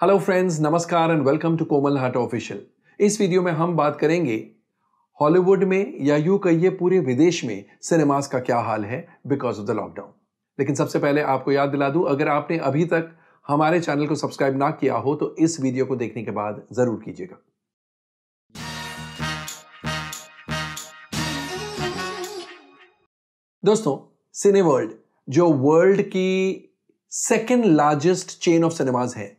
Hello friends, नमस्कार and welcome to Komal Haat official. इस video में हम बात करेंगे हॉलीवुड में या यूं कहिए पूरे विदेश में सिनेमास का क्या हाल है बिकॉज ऑफ द लॉकडाउन। लेकिन सबसे पहले आपको याद दिला दूं, अगर आपने अभी तक हमारे चैनल को सब्सक्राइब ना किया हो तो इस वीडियो को देखने के बाद जरूर कीजिएगा। दोस्तों, सिने वर्ल्ड जो वर्ल्ड की second largest chain of cinemas है,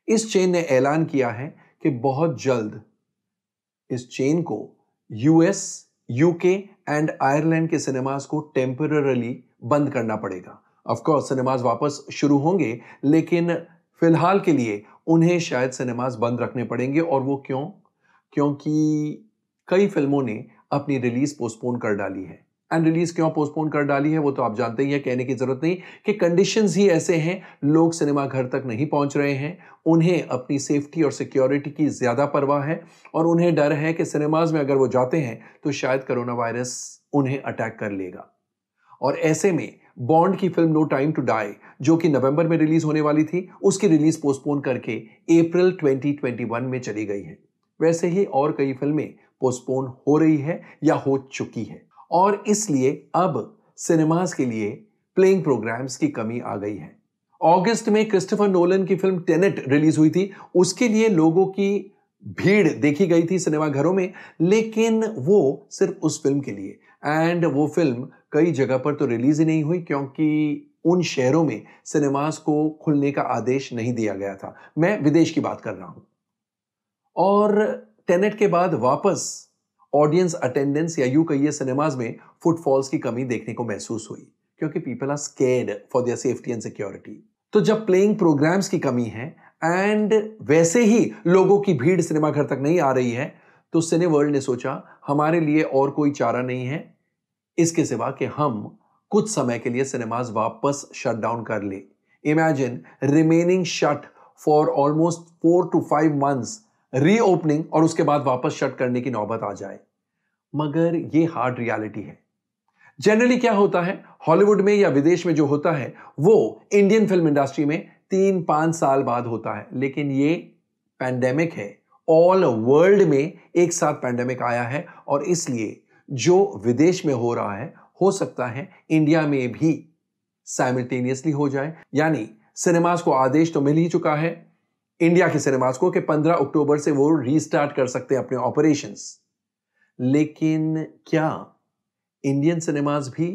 इस चेन ने ऐलान किया है कि बहुत जल्द इस चेन को यूएस, यूके एंड आयरलैंड के सिनेमास को टेम्पररली बंद करना पड़ेगा। ऑफ कोर्स सिनेमास वापस शुरू होंगे, लेकिन फिलहाल के लिए उन्हें शायद सिनेमास बंद रखने पड़ेंगे। और वो क्यों? क्योंकि कई फिल्मों ने अपनी रिलीज पोस्टपोन कर डाली है। एंड रिलीज क्यों पोस्टपोन कर डाली है वो तो आप जानते ही हैं, कहने की जरूरत नहीं कि कंडीशंस ही ऐसे हैं, लोग सिनेमा घर तक नहीं पहुंच रहे हैं, उन्हें अपनी सेफ्टी और सिक्योरिटी की ज्यादा परवाह है और उन्हें डर है कि सिनेमाज में अगर वो जाते हैं तो शायद कोरोना वायरस उन्हें अटैक कर लेगा। और ऐसे में बॉन्ड की film no time to die, जो कि नवंबर में रिलीज होने वाली थी, उसकी रिलीज पोस्टपोन करके अप्रैल 2021 में चली गई है। वैसे ही और कई फिल्में पोस्टपोन हो रही है या हो चुकी है और इसलिए अब सिनेमास के लिए प्लेइंग प्रोग्राम्स की कमी आ गई है। अगस्त में क्रिस्टोफर नोलन की फिल्म टेनेट रिलीज हुई थी, उसके लिए लोगों की भीड़ देखी गई थी सिनेमा घरों में, लेकिन वो सिर्फ उस फिल्म के लिए। एंड वो फिल्म कई जगह पर तो रिलीज ही नहीं हुई क्योंकि उन शहरों में सिनेमास को खुलने का आदेश नहीं दिया गया था। मैं विदेश की बात कर रहा हूं। और टेनेट के बाद वापस ऑडियंस अटेंडेंस या यूं कहिए सिनेमाज में फुटफॉल्स की कमी देखने को महसूस हुई क्योंकि people are scared for their safety and security. तो जब प्लेइंग प्रोग्राम्स की कमी है एंड वैसे ही लोगों की भीड़ सिनेमा घर तक नहीं आ रही है, तो सिने वर्ल्ड ने सोचा हमारे लिए और कोई चारा नहीं है इसके सिवा कि हम कुछ समय के लिए सिनेमाज वापस शट डाउन कर ले। Imagine remaining shut for almost 4 to 5 months, reopening और उसके बाद वापस शट करने की नौबत आ जाए। मगर यह हार्ड रियलिटी है। जनरली क्या होता है हॉलीवुड में या विदेश में, जो होता है वो इंडियन फिल्म इंडस्ट्री में 3-5 साल बाद होता है, लेकिन ये पैंडेमिक है। ऑल वर्ल्ड में एक साथ पैंडेमिक आया है और इसलिए जो विदेश में हो रहा है हो सकता है इंडिया में भी साइमल्टेनियसली हो जाए। यानी सिनेमास को आदेश तो मिल ही चुका है इंडिया के सिनेमास को कि 15 अक्टूबर से वो रीस्टार्ट कर सकते हैं अपने ऑपरेशंस, लेकिन क्या इंडियन सिनेमास भी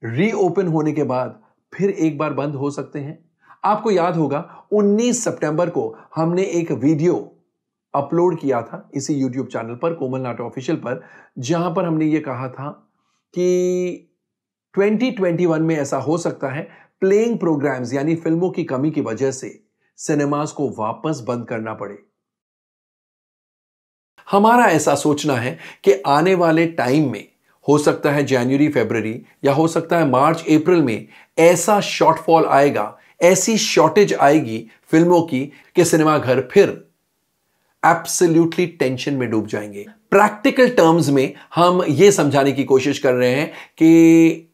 रीओपन होने के बाद फिर एक बार बंद हो सकते हैं? आपको याद होगा 19 सितंबर को हमने एक वीडियो अपलोड किया था इसी यूट्यूब चैनल पर, कोमल हाट ऑफिशियल पर, जहां पर हमने ये कहा था कि 2021 में ऐसा हो सकता है प्लेइंग प्रोग्राम्स यानी फिल्मों की कमी की वजह से सिनेमास को वापस बंद करना पड़े। हमारा ऐसा सोचना है कि आने वाले टाइम में हो सकता है जनवरी फरवरी या हो सकता है मार्च अप्रैल में ऐसा शॉर्टफॉल आएगा, ऐसी शॉर्टेज आएगी फिल्मों की कि सिनेमा घर फिर एब्सोल्युटली टेंशन में डूब जाएंगे। प्रैक्टिकल टर्म्स में हम यह समझाने की कोशिश कर रहे हैं कि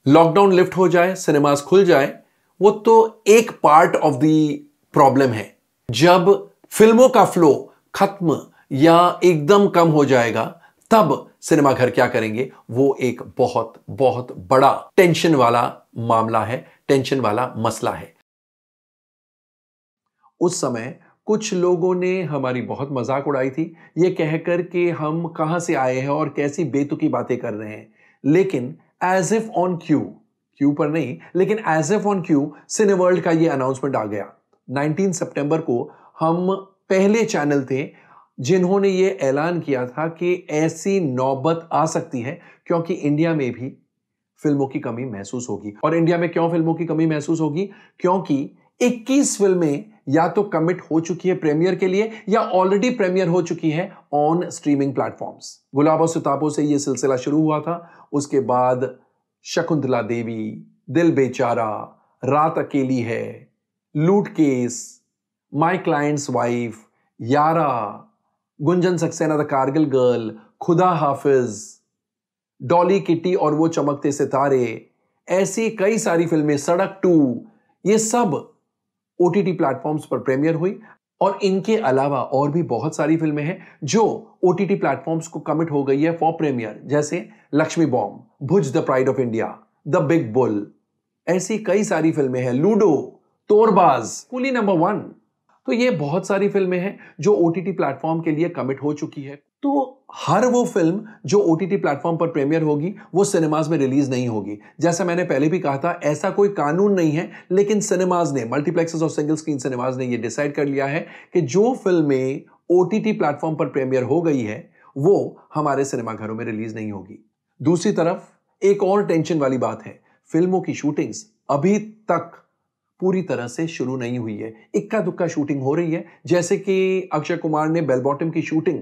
लॉकडाउन लिफ्ट हो जाए, सिनेमास खुल जाए, वो तो एक पार्ट ऑफ द प्रॉब्लम है। जब फिल्मों का फ्लो खत्म या एकदम कम हो जाएगा तब सिनेमा घर क्या करेंगे, वो एक बहुत बहुत बड़ा टेंशन वाला मामला है, टेंशन वाला मसला है। उस समय कुछ लोगों ने हमारी बहुत मजाक उड़ाई थी ये कहकर कि हम कहां से आए हैं और कैसी बेतुकी बातें कर रहे हैं, लेकिन एज इफ ऑन क्यू पर नहीं, लेकिन as if on cue Cineworld वर्ल्ड का ये अनाउंसमेंट आ गया। 19 सितंबर को हम पहले चैनल थे जिन्होंने ये ऐलान किया था कि ऐसी नौबत आ सकती है क्योंकि इंडिया में भी फिल्मों की कमी महसूस होगी। और इंडिया में क्यों फिल्मों की कमी महसूस होगी? क्योंकि 21 फिल्में या तो कमिट हो चुकी है प्रीमियर के लिए या ऑलरेडी प्रीमियर हो चुकी है ऑन स्ट्रीमिंग प्लेटफॉर्म्स। गुलाबो सिताबो से यह सिलसिला शुरू हुआ था, उसके बाद शकुंतला देवी, दिल बेचारा, रात अकेली है, लूट केस, माय क्लाइंट्स वाइफ, यारा, गुंजन सक्सेना द कारगिल गर्ल, खुदा हाफिज, डॉली किटी और वो चमकते सितारे, ऐसी कई सारी फिल्में, सड़क 2, ये सब OTT प्लेटफॉर्म्स पर प्रीमियर हुई और इनके अलावा और भी बहुत सारी फिल्में हैं जो OTT प्लेटफॉर्म्स को कमिट हो गई है फॉर प्रीमियर, जैसे Lakshmi bomb, Bhuj the pride of India, the big bull, ऐसी कई सारी फिल्में हैं, लूडो, तोरबाज, कूली नंबर 1। तो ये बहुत सारी फिल्में हैं जो OTT प्लेटफॉर्म के लिए कमिट हो चुकी है। तो हर वो फिल्म जो OTT प्लेटफॉर्म पर प्रीमियर होगी वो सिनेमाज में रिलीज नहीं होगी। जैसा मैंने पहले भी कहा था, ऐसा कोई कानून नहीं है, लेकिन सिनेमाज ने, मल्टीप्लेक्सेस और सिंगल स्क्रीन सिनेमाज ने ये डिसाइड कर लिया है कि जो फिल्में OTT प्लेटफॉर्म पर प्रीमियर हो गई है वो हमारे सिनेमा घरों में रिलीज नहीं होगी। दूसरी तरफ एक और टेंशन वाली बात है, फिल्मों की शूटिंग्स अभी तक पूरी तरह से शुरू नहीं हुई है। इक्का दुक्का शूटिंग हो रही है, जैसे कि अक्षय कुमार ने बेल बॉटम की शूटिंग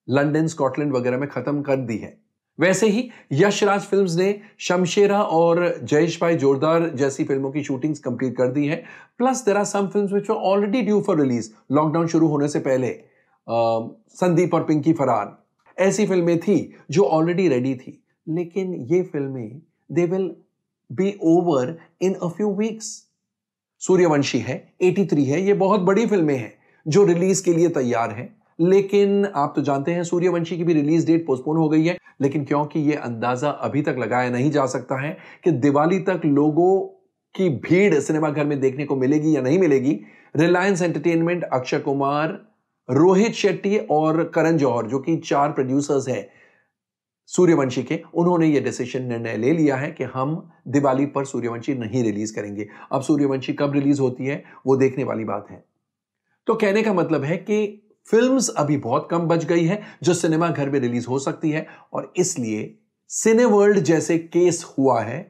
लंदन, स्कॉटलैंड वगैरह में खत्म कर दी है। वैसे ही यश राज फिल्म्स ने शमशेरा और जयेश भाई जोरदार जैसी फिल्मों की शूटिंग्स कंप्लीट कर दी है। Plus there are some films which were already due for release lockdown शुरू होने से पहले। संदीप और पिंकी फरार ऐसी फिल्में थी जो ऑलरेडी रेडी थी, लेकिन ये फिल्में they will be over in a few weeks. Suryavanshi है, 83 है, ये बहुत बड़ी फिल्में हैं जो रिलीज के लिए तैयार हैं, लेकिन आप तो जानते हैं सूर्यवंशी की भी रिलीज डेट पोस्टपोन हो गई है। लेकिन क्योंकि ये अंदाजा अभी तक लगाया नहीं जा सकता है कि दिवाली तक लोगों की भीड़ सिनेमा घर में देखने को मिलेगी या नहीं मिलेगी, रिलायंस एंटरटेनमेंट, अक्षय कुमार, रोहित शेट्टी और करण जौहर, जो कि 4 प्रोड्यूसर्स हैं सूर्यवंशी के, उन्होंने ये डिसीजन, निर्णय ले लिया है कि हम दिवाली पर सूर्यवंशी नहीं रिलीज करेंगे। अब सूर्यवंशी कब रिलीज होती है वो देखने वाली बात है। तो कहने का मतलब है कि फिल्म्स अभी बहुत कम बच गई है जो सिनेमा घर में रिलीज हो सकती है, और इसलिए सिनेवर्ल्ड जैसे केस हुआ है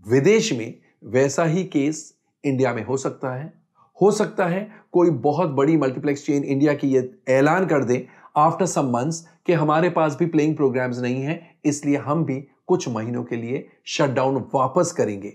विदेश में, वैसा ही केस इंडिया में हो सकता है। हो सकता है कोई बहुत बड़ी मल्टीप्लेक्स चेन इंडिया की ये ऐलान कर दे आफ्टर सम मंथ्स कि हमारे पास भी प्लेइंग प्रोग्राम्स नहीं है, इसलिए हम भी कुछ महीनों के लिए शटडाउन वापस करेंगे।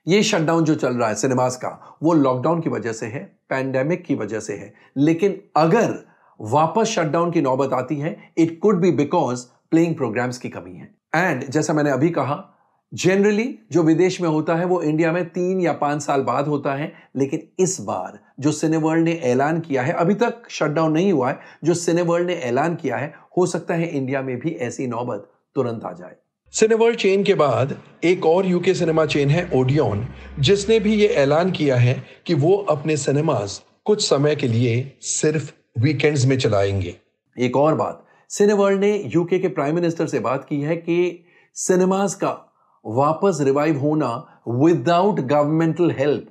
ये शटडाउन जो चल रहा है सिनेमास का, वो लॉकडाउन की वजह से है, पैंडेमिक की वजह से है, लेकिन अगर वापस शटडाउन की नौबत आती है, it could be because playing programmes की कमी है। एंड जैसा मैंने अभी कहा, जनरली जो विदेश में होता है वो इंडिया में 3 या 5 साल बाद होता है, लेकिन इस बार जो सिनेवर्ल्ड ने ऐलान किया है, अभी तक शटडाउन नहीं हुआ है, जो सिनेवर्ल्ड ने ऐलान किया है, हो सकता है इंडिया में भी ऐसी नौबत तुरंत आ जाए। सिनेवर्ल्ड चेन के बाद एक और यूके सिनेमा चेन है ओडियन, जिसने भी ये ऐलान किया है कि वो अपने सिनेमाज कुछ समय के लिए सिर्फ वीकेंड्स में चलाएंगे। एक और बात, सिनेवर्ल्ड ने यूके के प्राइम मिनिस्टर से बात की है कि सिनेमाज का वापस रिवाइव होना विदाउट गवर्नमेंटल हेल्प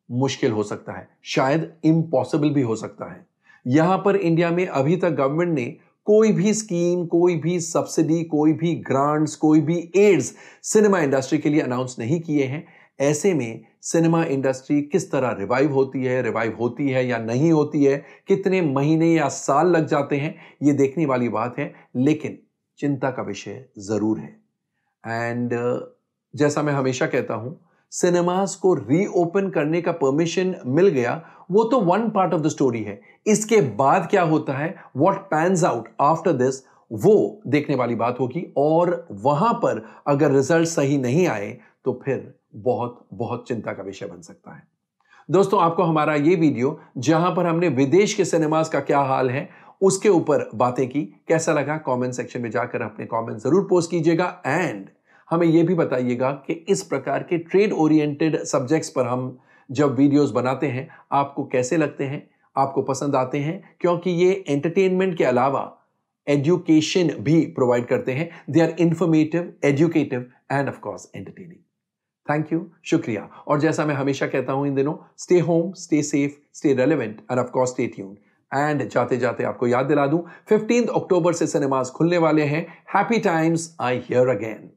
मुश्किल हो सकता है, शायद इम्पॉसिबल भी हो सकता है। यहां पर इंडिया में अभी तक गवर्नमेंट ने कोई भी स्कीम, कोई भी सब्सिडी, कोई भी ग्रांट्स, कोई भी एड्स सिनेमा इंडस्ट्री के लिए अनाउंस नहीं किए हैं। ऐसे में सिनेमा इंडस्ट्री किस तरह रिवाइव होती है या नहीं होती है, कितने महीने या साल लग जाते हैं, ये देखने वाली बात है, लेकिन चिंता का विषय जरूर है। एंड जैसा मैं हमेशा कहता हूं, सिनेमास को रीओपन करने का परमिशन मिल गया, वो तो one part of the story है। इसके बाद क्या होता है, what pans out after this, वो देखने वाली बात होगी। और वहां पर अगर रिजल्ट सही नहीं आए तो फिर बहुत बहुत चिंता का विषय बन सकता है। दोस्तों, आपको हमारा ये वीडियो, जहां पर हमने विदेश के सिनेमास का क्या हाल है उसके ऊपर बातें की, कैसा लगा? कमेंट सेक्शन में जाकर अपने कमेंट जरूर पोस्ट कीजिएगा। एंड हमें यह भी बताइएगा कि इस प्रकार के ट्रेड ओरिएंटेड सब्जेक्ट्स पर हम जब वीडियोस बनाते हैं आपको कैसे लगते हैं, आपको पसंद आते हैं? क्योंकि ये एंटरटेनमेंट के अलावा एजुकेशन भी प्रोवाइड करते हैं। They are informative, educative and of course entertaining. Thank you, शुक्रिया। और जैसा मैं हमेशा कहता हूं इन दिनों, stay home, stay safe, stay relevant and of course stay tuned. And जाते जाते आपको याद दिला दूं, 15 अक्टूबर से सिनेमास खुलने वाले हैं। Happy times, I hear again.